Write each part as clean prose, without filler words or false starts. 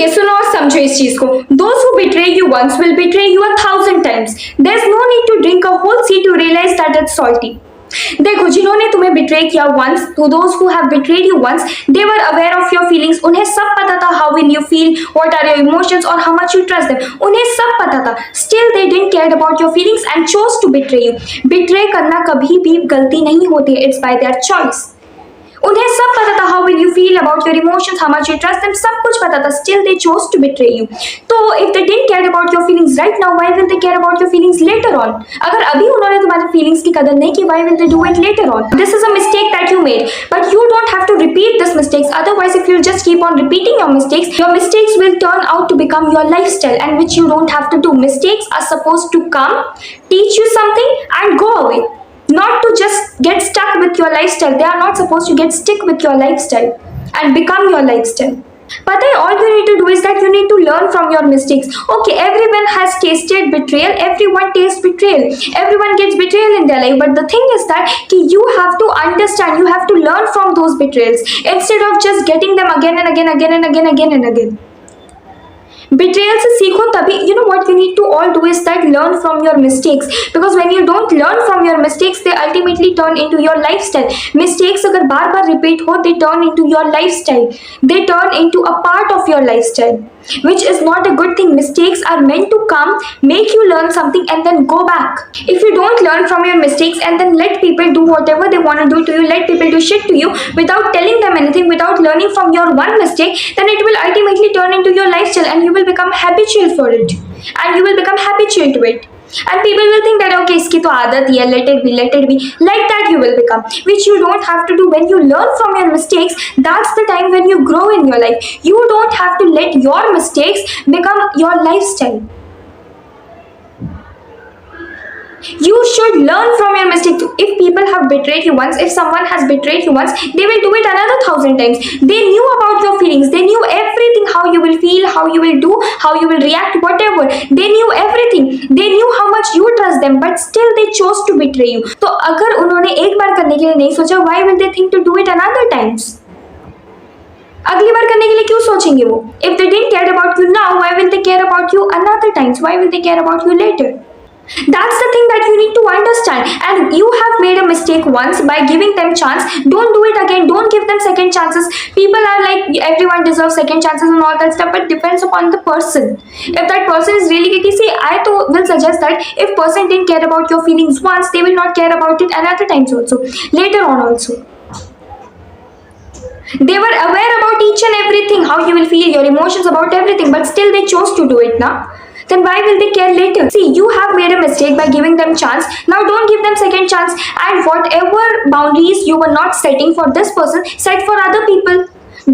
देखिए, सुनो और समझो इस चीज को. Those who betray you once will betray you 1,000 times. There's no need to drink a whole sea to realize that it's salty. देखो, जिन्होंने तुम्हें बिट्रे किया once, to those who have betrayed you once, they were aware of your feelings. उन्हें सब पता था how will you feel, what are your emotions और how much you trust them. उन्हें सब पता था. Still they didn't care about your feelings and chose to betray you. Betray करना कभी भी गलती नहीं होती है. It's by their choice. उन्हें सब पता था how will you feel about your emotions, how much you trust them, सब कुछ पता था. Still they chose to betray you. तो if they didn't care about your feelings right now, why will they care about your feelings later on? अगर अभी उन्होंने तुम्हारे feelings की कदर नहीं की, why will they do it later on? This is a mistake that you made, but you don't have to repeat this mistakes. Otherwise, if you just keep on repeating your mistakes will turn out to become your lifestyle, and which you don't have to do. Mistakes are supposed to come, teach you something, and go away. Not to just get stuck with your lifestyle. They are not supposed to get stuck with your lifestyle and become your lifestyle. But then all you need to do is that you need to learn from your mistakes. Okay, everyone has tasted betrayal. Everyone tastes betrayal. Everyone gets betrayal in their life. But the thing is that you have to understand, you have to learn from those betrayals instead of just getting them again and again. Betrayal से सीखो तभी. You know what you need to all do is that learn from your mistakes, because when you don't learn from your mistakes, they ultimately turn into your lifestyle. Mistakes अगर बार बार repeat हो, they turn into your lifestyle. They turn into a part of your lifestyle, which is not a good thing. Mistakes are meant to come, make you learn something, and then go back. If you don't learn from your mistakes and then let people do whatever they want to do to you, let people do shit to you without telling them anything, without learning from your one mistake, then it will ultimately turn into your lifestyle, and you will become habitual for it, and you will become habitual to it. And people will think that okay, इसकी तो आदत ही है, let it be. Like that you will become, which you don't have to do. When you learn from your mistakes, that's the time when you grow in your life. You don't have to let your mistakes become your lifestyle. You should learn from your mistakes. If people have betrayed you once, if someone has betrayed you once, they will do it another 1,000 times. They knew about your feelings. They knew everything, how you will feel, how you will do, how you will react, whatever. They knew everything. They knew how much you trust them, but still they chose to betray you. तो अगर उन्होंने एक बार करने के लिए नहीं सोचा, why will they think to do it another times? अगली बार करने के लिए क्यों सोचेंगे वो? If they didn't care about you now, why will they care about you another times? Why will they care about you later? That's the thing that you need to understand. And you have made a mistake once by giving them chance. Don't do it again. Don't give them second chances. People are like everyone deserves second chances and all that stuff, but depends upon the person. If that person is really, see, I will suggest that if person didn't care about your feelings once, they will not care about it another times also, later on also. They were aware about each and everything, how you will feel, your emotions, about everything, but still they chose to do it now. Then why will they care later? See, you have made a mistake by giving them chance. Now don't give them second chance, and whatever boundaries you were not setting for this person, set for other people.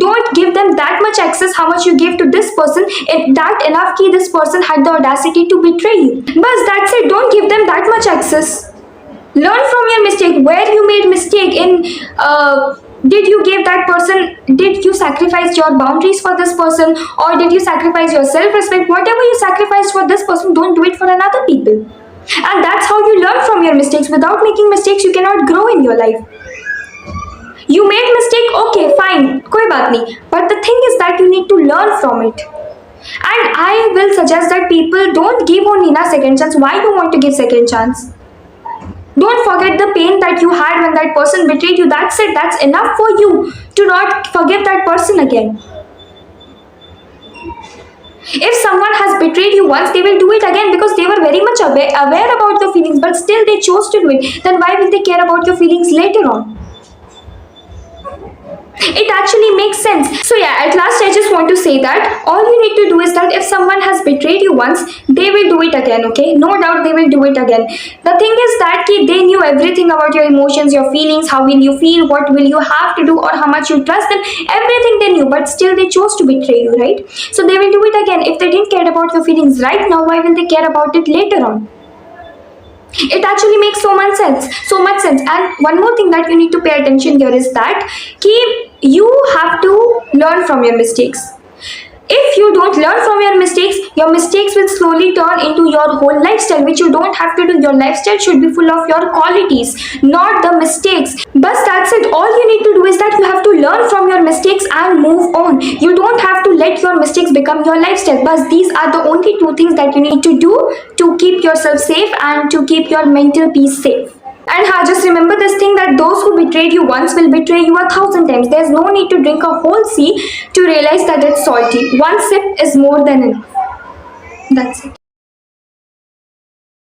Don't give them that much access how much you gave to this person. If that enough ki this person had the audacity to betray you. But that's it. Don't give them that much access. Learn from your mistake. Where you made mistake in did you give that person, did you sacrifice your boundaries for this person, or did you sacrifice your self-respect? Whatever you sacrificed for this person, don't do it for another people. And that's how you learn from your mistakes. Without making mistakes, you cannot grow in your life. You made mistake, okay, fine, koi baat nahi. But the thing is that you need to learn from it. And I will suggest that people don't give only na second chance. Why you want to give second chance? Don't forget the pain that you had when that person betrayed you. That's it. That's enough for you to not forgive that person again. If someone has betrayed you once, they will do it again because they were very much aware about your feelings, but still they chose to do it. Then why will they care about your feelings later on? It actually makes sense. So yeah, at last I just want to say that all you need to do is that if someone has betrayed you once, they will do it again, okay? No doubt they will do it again. The thing is that they knew everything about your emotions, your feelings, how will you feel, what will you have to do, or how much you trust them. Everything they knew, but still they chose to betray you, right? So they will do it again. If they didn't care about your feelings right now, why will they care about it later on? It actually makes so much sense. And one more thing that you need to pay attention here is that you have to learn from your mistakes. If you don't learn from your mistakes will slowly turn into your whole lifestyle, which you don't have to do. Your lifestyle should be full of your qualities, not the mistakes. But that's it. All you need to do is that you have to learn from your mistakes and move on. You don't have to let your mistakes become your lifestyle. But these are the only two things that you need to do to keep yourself safe and to keep your mental peace safe. And just remember this thing, that those who betrayed you once will betray you 1,000 times. There's no need to drink a whole sea to realize that it's salty. One sip is more than enough. That's it.